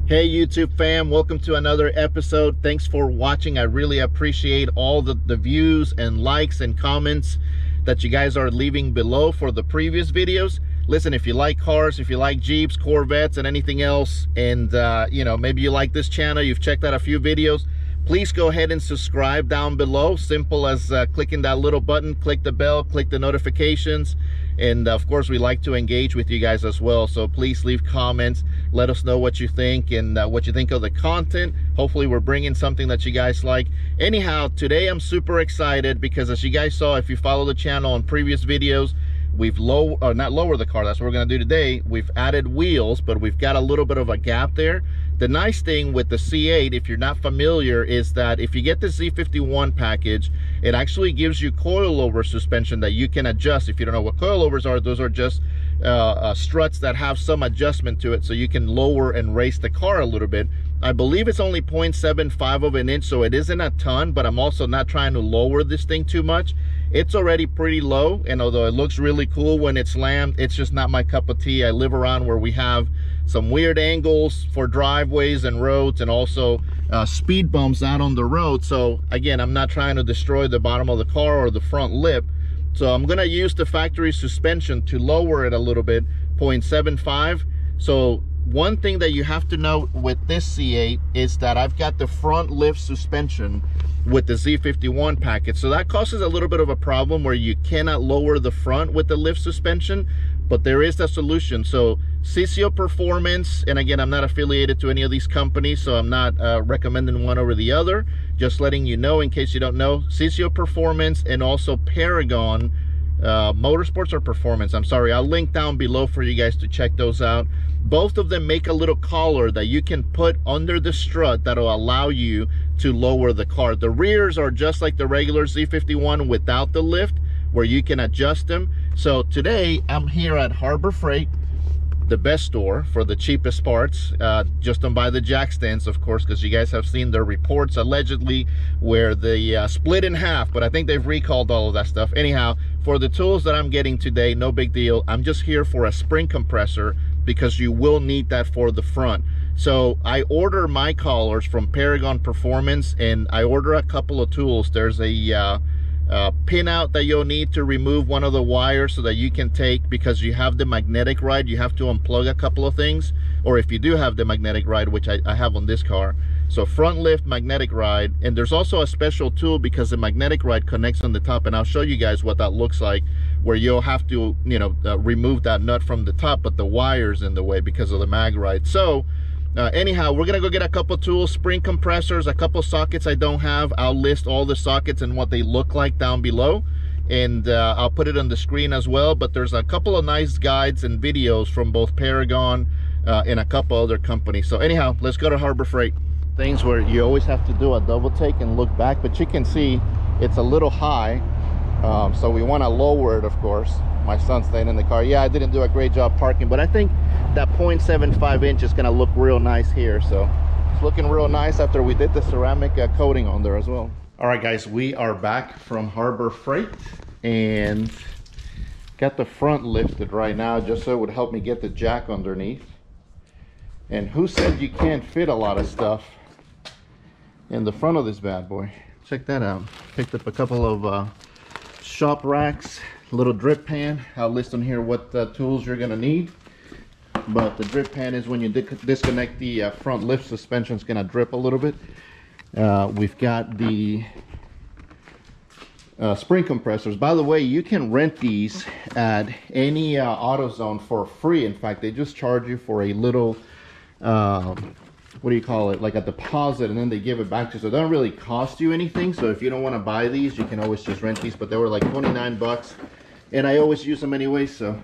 Hey YouTube fam, welcome to another episode. Thanks for watching. I really appreciate all the views and likes and comments that you guys are leaving below for the previous videos. Listen, if you like cars, if you like Jeeps, Corvettes, and anything else, and you know, maybe you like this channel, you've checked out a few videos, please go ahead and subscribe down below. Simple as clicking that little button, click the bell, click the notifications. And of course, we like to engage with you guys as well. So please leave comments, let us know what you think and what you think of the content. Hopefully we're bringing something that you guys like. Anyhow, today I'm super excited because as you guys saw, if you follow the channel on previous videos, we've not lowered the car, that's what we're going to do today. We've added wheels, but we've got a little bit of a gap there. The nice thing with the C8, if you're not familiar, is that if you get the Z51 package, it actually gives you coilover suspension that you can adjust. If you don't know what coilovers are, those are just struts that have some adjustment to it, so you can lower and raise the car a little bit. I believe it's only 0.75 of an inch, so it isn't a ton, but I'm also not trying to lower this thing too much. It's already pretty low, and although it looks really cool when it's slammed, it's just not my cup of tea. I live around where we have some weird angles for driveways and roads, and also speed bumps out on the road. So again, I'm not trying to destroy the bottom of the car or the front lip. So I'm gonna use the factory suspension to lower it a little bit, 0.75. So one thing that you have to know with this C8 is that I've got the front lift suspension with the Z51 package. So that causes a little bit of a problem where you cannot lower the front with the lift suspension, but there is a solution. So CCO Performance, and again, I'm not affiliated to any of these companies, so I'm not recommending one over the other. Just letting you know in case you don't know, CCO Performance and also Paragon Motorsports or Performance, I'm sorry, I'll link down below for you guys to check those out. Both of them make a little collar that you can put under the strut that'll allow you to lower the car. The rears are just like the regular Z51 without the lift, where you can adjust them. So today I'm here at Harbor Freight, the best store for the cheapest parts. Just don't buy the jack stands, of course, because you guys have seen their reports allegedly where they split in half, but I think they've recalled all of that stuff. Anyhow, for the tools that I'm getting today, no big deal. I'm just here for a spring compressor because you will need that for the front. So I order my collars from Paragon Performance, and I order a couple of tools. There's a pin out that you'll need to remove one of the wires so that you can take, because you have the magnetic ride, you have to unplug a couple of things, or if you do have the magnetic ride, which I have on this car. So front lift magnetic ride, and there's also a special tool because the magnetic ride connects on the top, and I'll show you guys what that looks like, where you'll have to, you know, remove that nut from the top, but the wire's in the way because of the mag ride. So anyhow, we're gonna go get a couple tools, spring compressors, a couple sockets I don't have. I'll list all the sockets and what they look like down below, and I'll put it on the screen as well. But there's a couple of nice guides and videos from both Paragon and a couple other companies. So anyhow, let's go to Harbor Freight. Things where you always have to do a double take and look back, but you can see it's a little high, so we want to lower it, of course. My son's staying in the car. Yeah, I didn't do a great job parking, but I think that 0.75 inch is going to look real nice here. So it's looking real nice after we did the ceramic coating on there as well. All right guys, we are back from Harbor Freight and got the front lifted right now just so it would help me get the jack underneath. And who said you can't fit a lot of stuff in the front of this bad boy? Check that out. Picked up a couple of shop racks, little drip pan. I'll list on here what tools you're gonna need, but the drip pan is when you disconnect the front lift suspension, it's gonna drip a little bit. We've got the spring compressors. By the way, you can rent these at any AutoZone for free. In fact, they just charge you for a little what do you call it, like a deposit, and then they give it back to you, so it doesn't really cost you anything. So if you don't want to buy these, you can always just rent these, but they were like 29 bucks, and I always use them anyway. So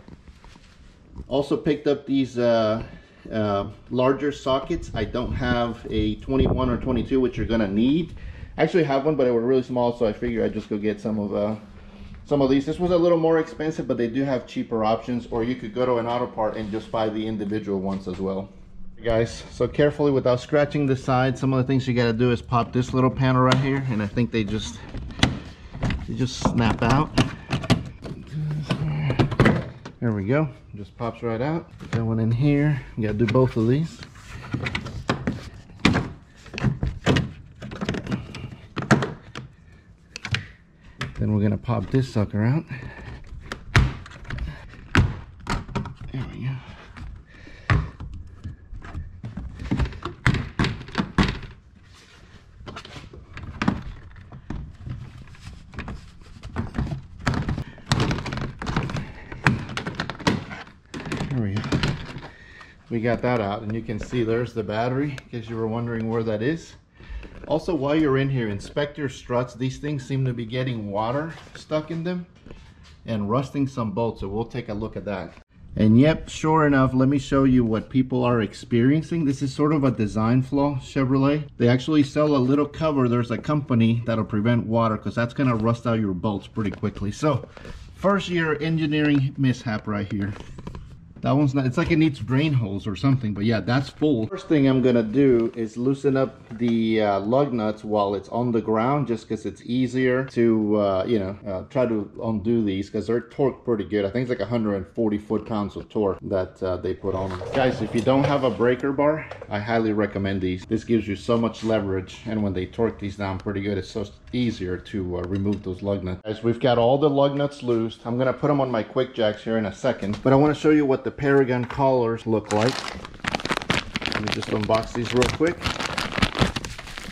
also picked up these larger sockets. I don't have a 21 or 22, which you're gonna need. I actually have one, but they were really small, so I figured I'd just go get some of these. This was a little more expensive, but they do have cheaper options, or you could go to an auto part and just buy the individual ones as well. Guys, so carefully without scratching the side, some of the things you got to do is pop this little panel right here, and I think they just snap out. There we go, just pops right out. Put that one in here. You got to do both of these. pop this sucker out. There we go. There we go. We got that out, and you can see there's the battery, in case you were wondering where that is. Also, while you're in here, inspect your struts. These things seem to be getting water stuck in them and rusting some bolts, so we'll take a look at that. And yep, sure enough, let me show you what people are experiencing. This is sort of a design flaw, Chevrolet. They actually sell a little cover. There's a company that'll prevent water, because that's gonna rust out your bolts pretty quickly. So, first year engineering mishap right here. That one's not, it's like it needs drain holes or something, but yeah, that's full. First thing I'm gonna do is loosen up the lug nuts while it's on the ground, just because it's easier to, try to undo these, because they're torqued pretty good. I think it's like 140 foot-pounds of torque that they put on them. Guys, if you don't have a breaker bar, I highly recommend these. This gives you so much leverage, and when they torque these down pretty good, it's so easier to remove those lug nuts. Guys, we've got all the lug nuts loosed. I'm gonna put them on my quick jacks here in a second, but I want to show you what the Paragon Collars look like. Let me just unbox these real quick.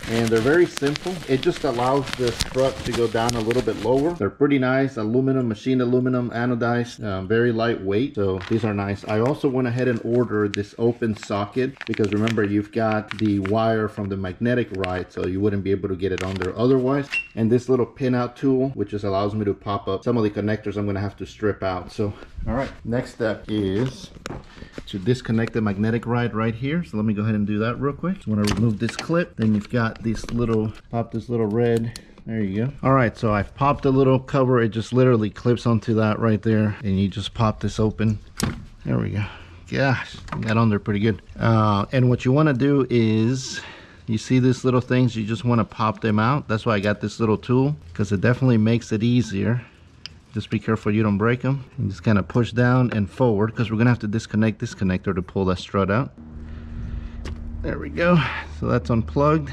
And they're very simple. It just allows the strut to go down a little bit lower. They're pretty nice, aluminum, machined aluminum, anodized, very lightweight. So these are nice. I also went ahead and ordered this open socket, because remember, you've got the wire from the magnetic ride, so you wouldn't be able to get it on there otherwise. And this little pin out tool, which just allows me to pop up some of the connectors I'm gonna have to strip out. So, all right, next step is to disconnect the magnetic ride right here. So let me go ahead and do that real quick. So when I remove this clip, then you've got this little, pop this little red, there you go. All right, so I've popped a little cover. It just literally clips onto that right there, and you just pop this open. There we go. Gosh, got on there pretty good. And what you want to do is, you see these little things, you just want to pop them out. That's why I got this little tool, because it definitely makes it easier. Just be careful you don't break them. And just kind of push down and forward, because we're gonna have to disconnect this connector to pull that strut out. There we go. So that's unplugged.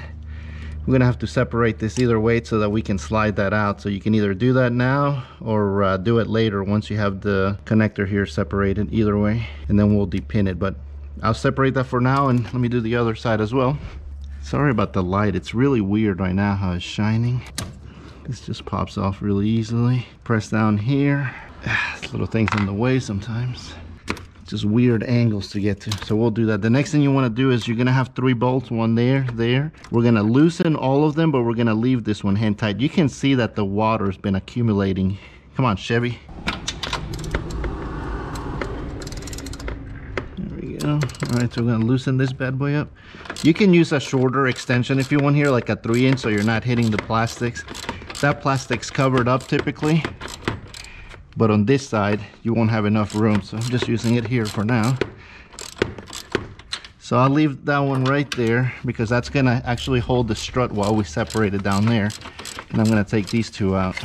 We're gonna have to separate this either way so that we can slide that out. So you can either do that now or do it later once you have the connector here separated, either way, and then we'll depin it. But I'll separate that for now, and let me do the other side as well. Sorry about the light. It's really weird right now how it's shining. This just pops off really easily. Press down here. Little things in the way sometimes. Just weird angles to get to. So we'll do that. The next thing you want to do is, you're going to have 3 bolts, one there, there. We're going to loosen all of them, but we're going to leave this one hand tight. You can see that the water has been accumulating. Come on, Chevy. There we go. All right, so we're going to loosen this bad boy up. You can use a shorter extension if you want here, like a 3-inch, so you're not hitting the plastics. That plastic's covered up typically, but on this side you won't have enough room, so I'm just using it here for now. So I'll leave that one right there, because that's gonna actually hold the strut while we separate it down there. And I'm gonna take these 2 out.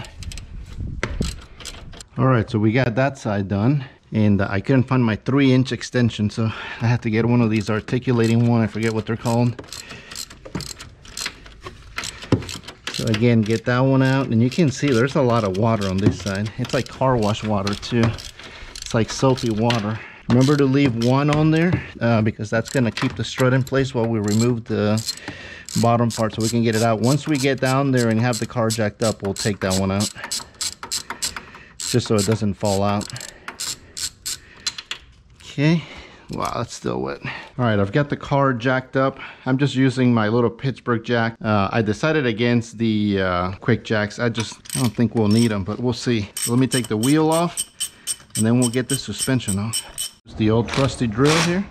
All right, so we got that side done, and I couldn't find my 3-inch extension, so I had to get one of these articulating one. I forget what they're called. So again, get that one out, and you can see there's a lot of water on this side. It's like car wash water too. It's like soapy water. Remember to leave one on there, because that's gonna keep the strut in place while we remove the bottom part, so we can get it out. Once we get down there and have the car jacked up, we'll take that one out, just so it doesn't fall out. Okay. Wow, that's still wet. All right, I've got the car jacked up. I'm just using my little Pittsburgh jack. I decided against the quick jacks. I don't think we'll need them, but we'll see. So let me take the wheel off, and then we'll get the suspension off. It's the old trusty drill here.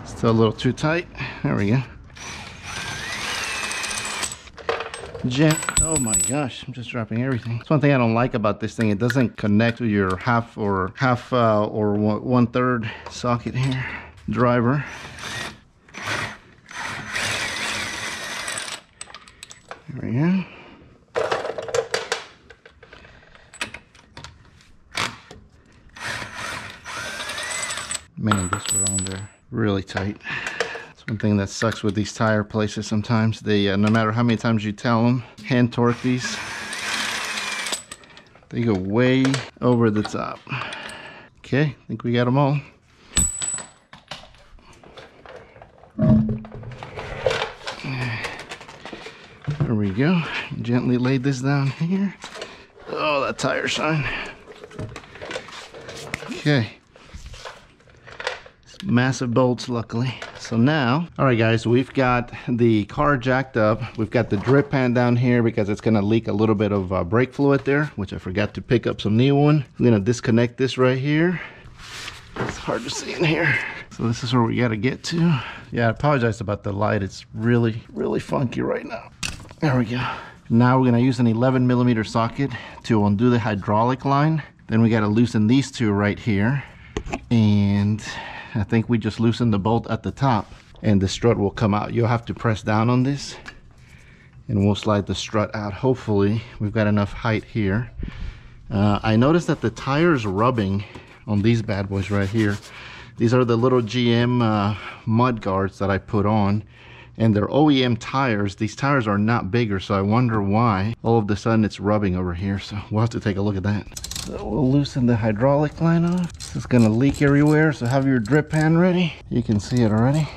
Still a little too tight. There we go. Oh my gosh, I'm just dropping everything. That's one thing I don't like about this thing. It doesn't connect to your half or 1/3 socket here. Driver. There we go. Man, this were on there really tight. One thing that sucks with these tire places sometimes, they no matter how many times you tell them, hand torque these, They go way over the top. Okay, I think we got them all. There we go. Gently lay this down here. Oh, that tire shine. Okay. Massive bolts, luckily. So now, all right guys, we've got the car jacked up. We've got the drip pan down here because it's gonna leak a little bit of brake fluid there, which I forgot to pick up some new one. I'm gonna disconnect this right here. It's hard to see in here. So this is where we gotta get to. Yeah, I apologize about the light. It's really, really funky right now. There we go. Now we're gonna use an 11mm socket to undo the hydraulic line. Then we gotta loosen these two right here. And I think we just loosen the bolt at the top and the strut will come out. You'll have to press down on this and we'll slide the strut out. Hopefully we've got enough height here. I noticed that the tire is rubbing on these bad boys right here. These are the little GM mud guards that I put on, and they're OEM tires. These tires are not bigger, so I wonder why all of a sudden it's rubbing over here. So we'll have to take a look at that. So we'll loosen the hydraulic line off. This is gonna leak everywhere, so have your drip pan ready. You can see it already.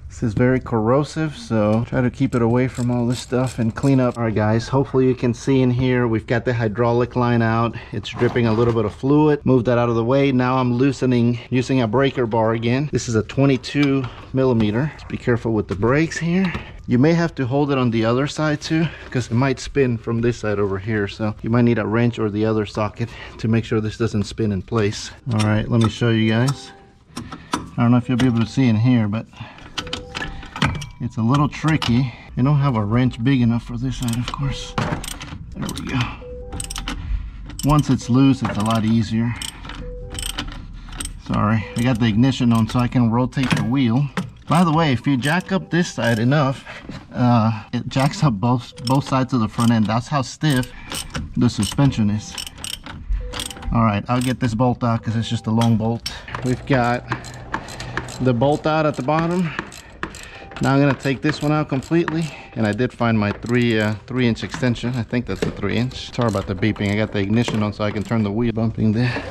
This is very corrosive, so try to keep it away from all this stuff and clean up. All right guys, hopefully you can see in here, we've got the hydraulic line out. It's dripping a little bit of fluid. Move that out of the way. Now I'm loosening using a breaker bar again. This is a 22mm. Just be careful with the brakes here. You may have to hold it on the other side too, because it might spin from this side over here. So you might need a wrench or the other socket to make sure this doesn't spin in place. All right, let me show you guys. I don't know if you'll be able to see in here, but it's a little tricky. I don't have a wrench big enough for this side, of course. There we go. Once it's loose, it's a lot easier. Sorry, I got the ignition on so I can rotate the wheel. By the way, if you jack up this side enough, it jacks up both sides of the front end. That's how stiff the suspension is. All right, I'll get this bolt out because it's just a long bolt. We've got the bolt out at the bottom. Now I'm gonna take this one out completely, and I did find my 3-inch extension. I think that's a 3-inch. Sorry about the beeping. I got the ignition on so I can turn the wheel. Bumping there.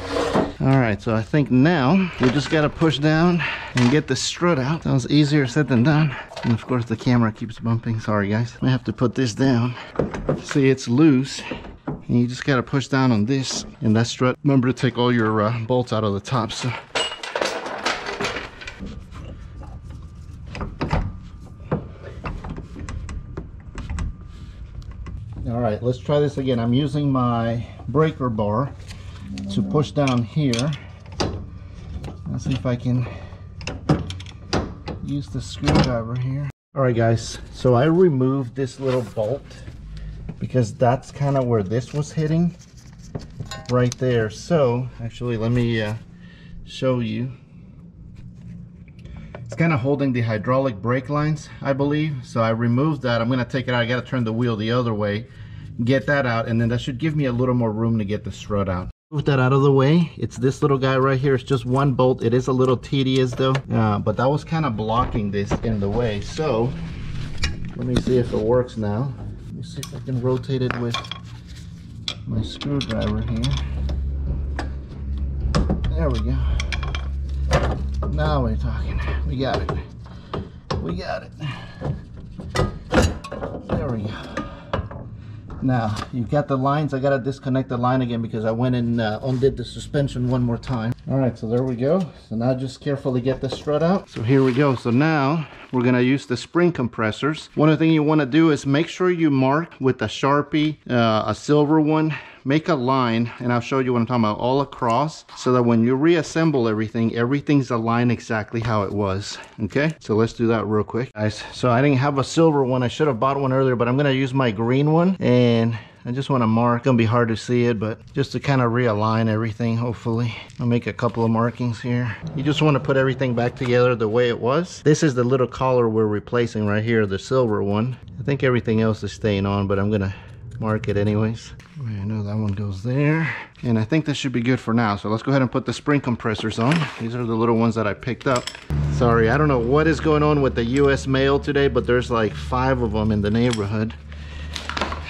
All right, so I think now we just gotta push down and get the strut out. Sounds easier said than done. And of course the camera keeps bumping. Sorry guys. I have to put this down. See, it's loose. And you just gotta push down on this and that strut. Remember to take all your bolts out of the top. So. All right, let's try this again. I'm using my breaker bar to push down here. Let's see if I can use the screwdriver here. All right guys, so I removed this little bolt because that's kind of where this was hitting right there. So actually let me show you. It's kind of holding the hydraulic brake lines, I believe. So I removed that. I'm gonna take it out. I gotta turn the wheel the other way, get that out, and then that should give me a little more room to get the strut out. Move that out of the way. It's this little guy right here. It's just one bolt. It is a little tedious though, but that was kind of blocking this in the way. So let me see if it works now. Let me see if I can rotate it with my screwdriver here. There we go. Now we're talking. We got it. We got it. There we go. Now, you've got the lines. I gotta disconnect the line again because I went and undid the suspension one more time. All right, so there we go. So now just carefully get the strut out. So here we go. So now we're gonna use the spring compressors. One other thing you wanna do is make sure you mark with a Sharpie, a silver one. Make a line, and I'll show you what I'm talking about, all across, so that when you reassemble everything, everything's aligned exactly how it was. Okay, so let's do that real quick, guys. So I didn't have a silver one. I should have bought one earlier, but I'm gonna use my green one, and I just want to mark. It's gonna be hard to see it, but just to kind of realign everything. Hopefully I'll make a couple of markings here. You just want to put everything back together the way it was. This is the little collar we're replacing right here, the silver one. I think everything else is staying on, but I'm gonna mark it anyways. I know that one goes there, and I think this should be good for now. So let's go ahead and put the spring compressors on. These are the little ones that I picked up. Sorry, I don't know what is going on with the US mail today, but there's like 5 of them in the neighborhood.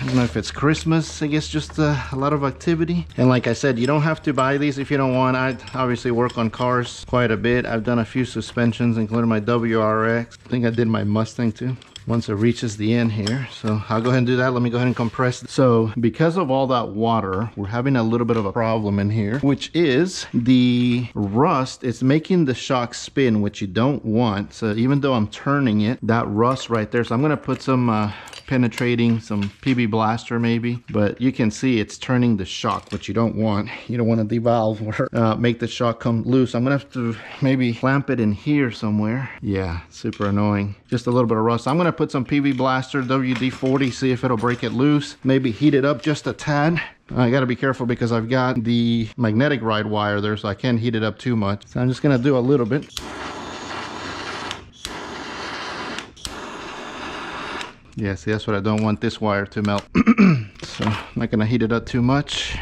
I don't know if it's Christmas, I guess just a lot of activity. And like I said, you don't have to buy these if you don't want. I obviously work on cars quite a bit. I've done a few suspensions, including my WRX. I think I did my Mustang too, once it reaches the end here. So I'll go ahead and do that. Let me go ahead and compress. So because of all that water, we're having a little bit of a problem in here, which is the rust. It's making the shock spin, which you don't want. So even though I'm turning it, that rust right there. So I'm gonna put some penetrating, some PB Blaster maybe, but you can see it's turning the shock, which you don't want. You don't want to devalve or make the shock come loose. I'm gonna have to maybe clamp it in here somewhere. Yeah, super annoying. Just a little bit of rust. I'm gonna put some PB Blaster WD-40, see if it'll break it loose. Maybe heat it up just a tad. I gotta be careful because I've got the magnetic ride wire there, so I can't heat it up too much. So I'm just gonna do a little bit. Yeah, see, that's what I don't want this wire to melt. So I'm not gonna heat it up too much.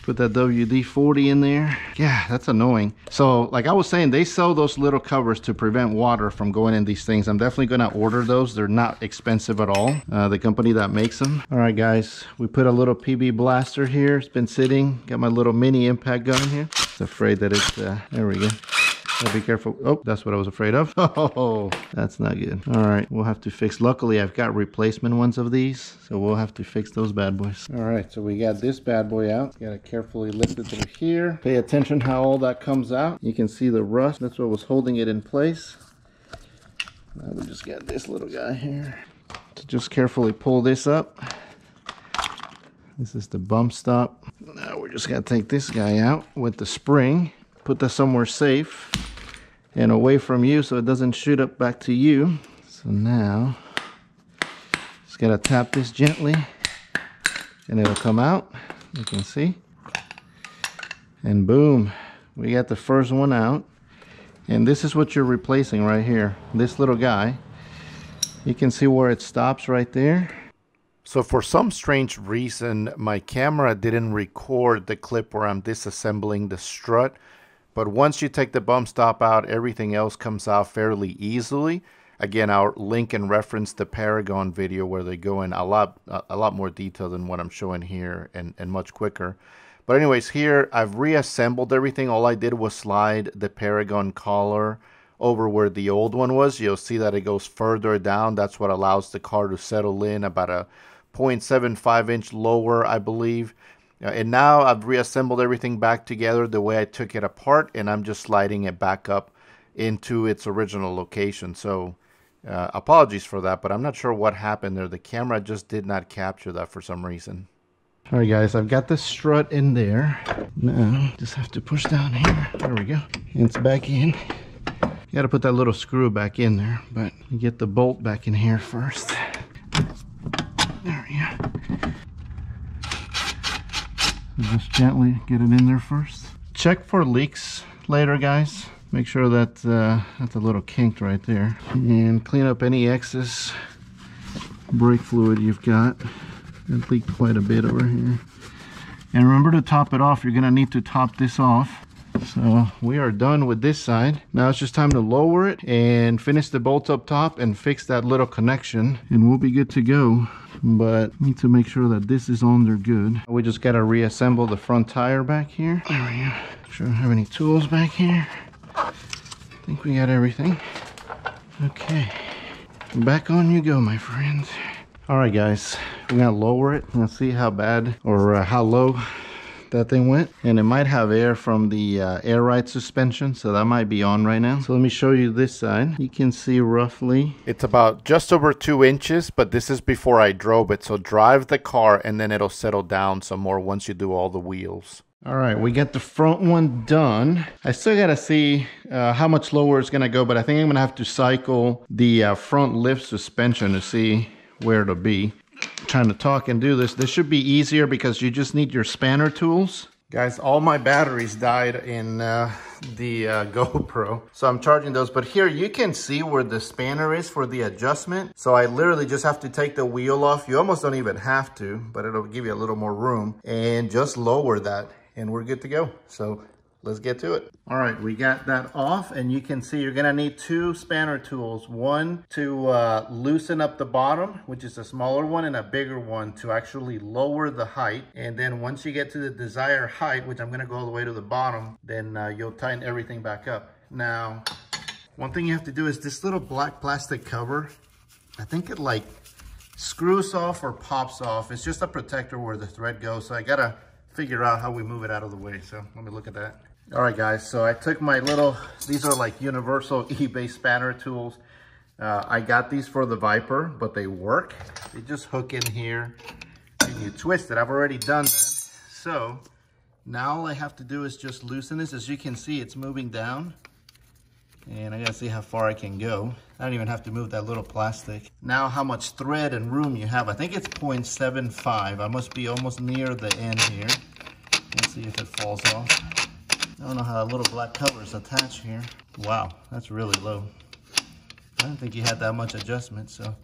Put that WD-40 in there. Yeah, that's annoying. So like I was saying, they sell those little covers to prevent water from going in these things. I'm definitely gonna order those. They're not expensive at all. The company that makes them. All right, guys, we put a little PB Blaster here. It's been sitting. Got my little mini impact gun here. Just afraid that it's, there we go. Be careful. Oh, that's what I was afraid of. Oh, that's not good. All right, we'll have to fix. Luckily, I've got replacement ones of these, so we'll have to fix those bad boys. All right, so we got this bad boy out. Got to carefully lift it through here. Pay attention how all that comes out. You can see the rust. That's what was holding it in place. Now we just got this little guy here. So just carefully pull this up. This is the bump stop. Now we're just gonna take this guy out with the spring. Put that somewhere safe and away from you so it doesn't shoot up back to you. So now just gotta tap this gently and it'll come out. You can see, and boom, we got the first one out. And this is what you're replacing right here, this little guy. You can see where it stops right there. So for some strange reason, my camera didn't record the clip where I'm disassembling the strut. But once you take the bump stop out, everything else comes out fairly easily. Again, I'll link and reference the Paragon video where they go in a lot more detail than what I'm showing here, and much quicker. But anyways, here I've reassembled everything. All I did was slide the Paragon collar over where the old one was. You'll see that it goes further down. That's what allows the car to settle in about a 0.75 inch lower, I believe. And now I've reassembled everything back together the way I took it apart, and I'm just sliding it back up into its original location. So apologies for that, but I'm not sure what happened there. The camera just did not capture that for some reason. All right, guys, I've got the strut in there. Now just have to push down here. There we go. It's back in. You got to put that little screw back in there, but you get the bolt back in here first. There we go. Just gently get it in there first. Check for leaks later, guys. Make sure that that's a little kinked right there. And clean up any excess brake fluid you've got. It leaked quite a bit over here. And remember to top it off. You're gonna need to top this off. So we are done with this side. Now it's just time to lower it and finish the bolts up top and fix that little connection, and we'll be good to go. But need to make sure that this is on there good. We just gotta reassemble the front tire back here. There we go. Make sure I don't have any tools back here. I think we got everything. Okay, back on you go, my friends. All right, guys, we're gonna lower it. Let's see how bad or how low that thing went. And it might have air from the air ride suspension, so that might be on right now. So let me show you this side. You can see roughly it's about just over 2 inches, but this is before I drove it. So drive the car and then it'll settle down some more once you do all the wheels. All right, we got the front one done. I still gotta see how much lower it's gonna go, but I think I'm gonna have to cycle the front lift suspension to see where it'll be. Trying to talk and do this. This should be easier because you just need your spanner tools. Guys, all my batteries died in the GoPro, so I'm charging those. But here you can see where the spanner is for the adjustment. So I literally just have to take the wheel off. You almost don't even have to, but it'll give you a little more room, and just lower that and we're good to go. So let's get to it. All right, we got that off, and you can see you're gonna need 2 spanner tools. One to loosen up the bottom, which is a smaller one, and a bigger one to actually lower the height. And then once you get to the desired height, which I'm gonna go all the way to the bottom, then you'll tighten everything back up. Now, one thing you have to do is this little black plastic cover, I think it like screws off or pops off. It's just a protector where the thread goes. So I gotta figure out how we move it out of the way. So let me look at that. All right, guys, so I took my little, these are like universal eBay spanner tools. I got these for the Viper, but they work. They just hook in here and you twist it. I've already done that. So now all I have to do is just loosen this. As you can see, it's moving down. And I gotta see how far I can go. I don't even have to move that little plastic. Now how much thread and room you have. I think it's 0.75. I must be almost near the end here. Let's see if it falls off. I don't know how that little black cover is attached here. Wow, that's really low. I didn't think you had that much adjustment, so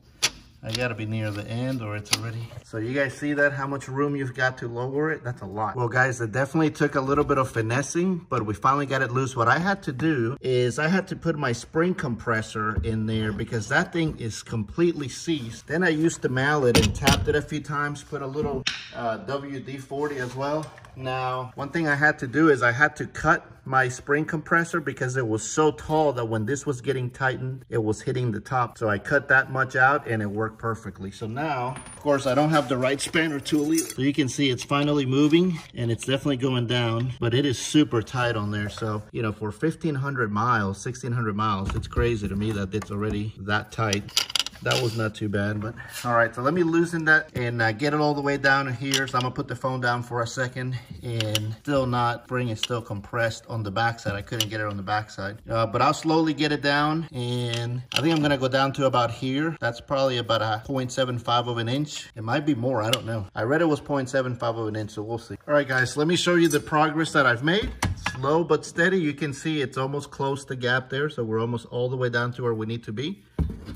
I gotta be near the end or it's already. So you guys see that, how much room you've got to lower it? That's a lot. Well guys, it definitely took a little bit of finessing, but we finally got it loose. What I had to do is I had to put my spring compressor in there because that thing is completely seized. Then I used the mallet and tapped it a few times, put a little WD-40 as well. Now, one thing I had to do is I had to cut my spring compressor because it was so tall that when this was getting tightened, it was hitting the top. So I cut that much out and it worked perfectly. So now, of course, I don't have the right spanner tool either. So you can see it's finally moving and it's definitely going down, but it is super tight on there. So, you know, for 1,500 miles, 1,600 miles, it's crazy to me that it's already that tight. That was not too bad, but all right, so let me loosen that and get it all the way down here. So I'm gonna put the phone down for a second, and still not, spring is still compressed on the backside. I couldn't get it on the backside, but I'll slowly get it down, and I think I'm gonna go down to about here. That's probably about a 0.75 of an inch. It might be more, I don't know. I read it was 0.75 of an inch, so we'll see. All right, guys, let me show you the progress that I've made. Slow but steady. You can see it's almost close to the gap there, so we're almost all the way down to where we need to be.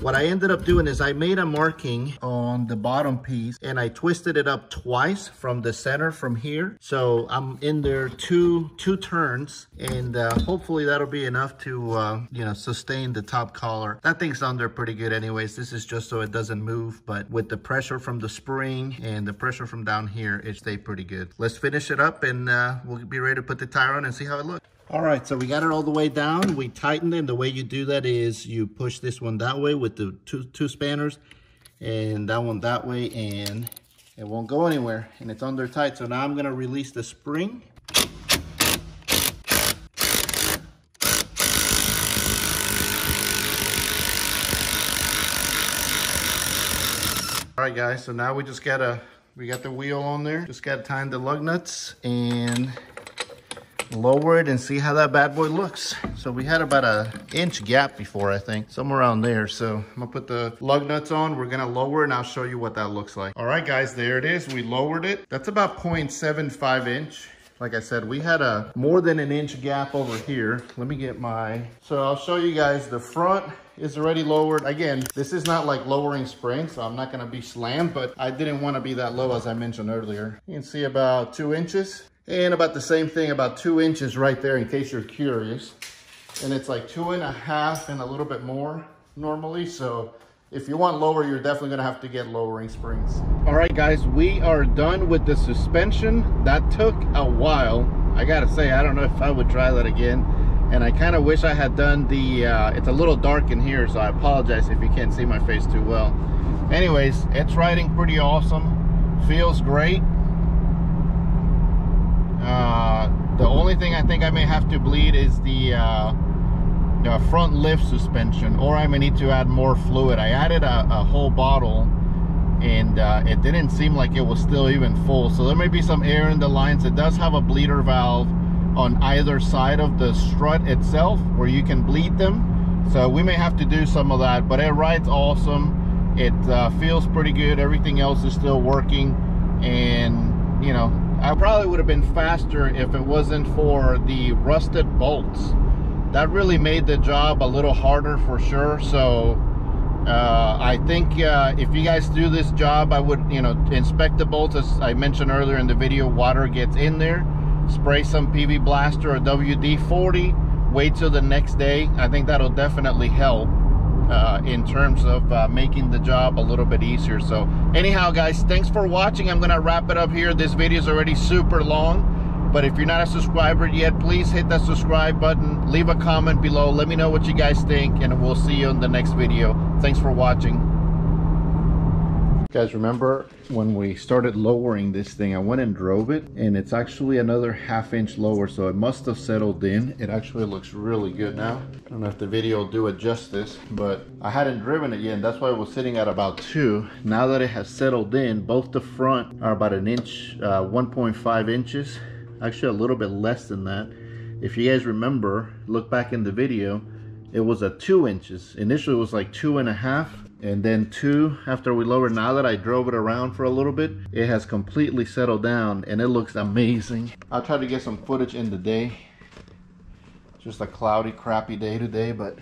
What I ended up doing is I made a marking on the bottom piece and I twisted it up twice from the center from here. So I'm in there two turns, and hopefully that'll be enough to, you know, sustain the top collar. That thing's on there pretty good anyways. This is just so it doesn't move, but with the pressure from the spring and the pressure from down here, it stayed pretty good. Let's finish it up and we'll be ready to put the tire on and see how it looks. All right, so we got it all the way down. We tightened it, and the way you do that is you push this one that way with the two spanners, and that one that way, and it won't go anywhere, and it's under tight. So now I'm gonna release the spring. All right, guys, so now we got the wheel on there. Just gotta tighten the lug nuts and lower it and see how that bad boy looks. So we had about an inch gap before, I think, somewhere around there. So I'm gonna put the lug nuts on. We're gonna lower it and I'll show you what that looks like. All right, guys, there it is. We lowered it. That's about 0.75 inch. Like I said, we had a more than an inch gap over here. Let me get so I'll show you guys. The front is already lowered. Again, this is not like lowering spring, so I'm not gonna be slammed, but I didn't wanna be that low as I mentioned earlier. You can see about 2 inches. And about the same thing, about 2 inches right there in case you're curious. And it's like 2.5 and a little bit more normally. So if you want lower, you're definitely gonna have to get lowering springs. All right, guys, we are done with the suspension. That took a while. I gotta say, I don't know if I would try that again. And I kind of wish I had done the, it's a little dark in here, so I apologize if you can't see my face too well. Anyways, it's riding pretty awesome. Feels great. The only thing I think I may have to bleed is the front lift suspension, or I may need to add more fluid. I added a whole bottle and it didn't seem like it was still even full, so there may be some air in the lines. It does have a bleeder valve on either side of the strut itself where you can bleed them, so we may have to do some of that, but it rides awesome. It feels pretty good. Everything else is still working, and you know, I probably would have been faster if it wasn't for the rusted bolts. That really made the job a little harder for sure. So I think if you guys do this job, I would, you know, inspect the bolts. As I mentioned earlier in the video, water gets in there. spray some PV Blaster or WD-40, wait till the next day. I think that'll definitely help in terms of making the job a little bit easier. So anyhow, guys, thanks for watching. I'm gonna wrap it up here. This video is already super long, but if you're not a subscriber yet, please hit that subscribe button, leave a comment below, let me know what you guys think, and we'll see you in the next video. Thanks for watching. Guys, remember when we started lowering this thing, I went and drove it, and it's actually another ½ inch lower, so it must have settled in. It actually looks really good now. I don't know if the video will do it justice, but I hadn't driven it yet, and that's why it was sitting at about 2. Now that it has settled in, both the front are about 1 inch, 1.5 inches, actually a little bit less than that. If you guys remember, look back in the video, it was at 2 inches. Initially it was like 2.5. and then 2 after we lowered. Now that I drove it around for a little bit, it has completely settled down and it looks amazing. I'll try to get some footage in the day. Just a cloudy, crappy day today, but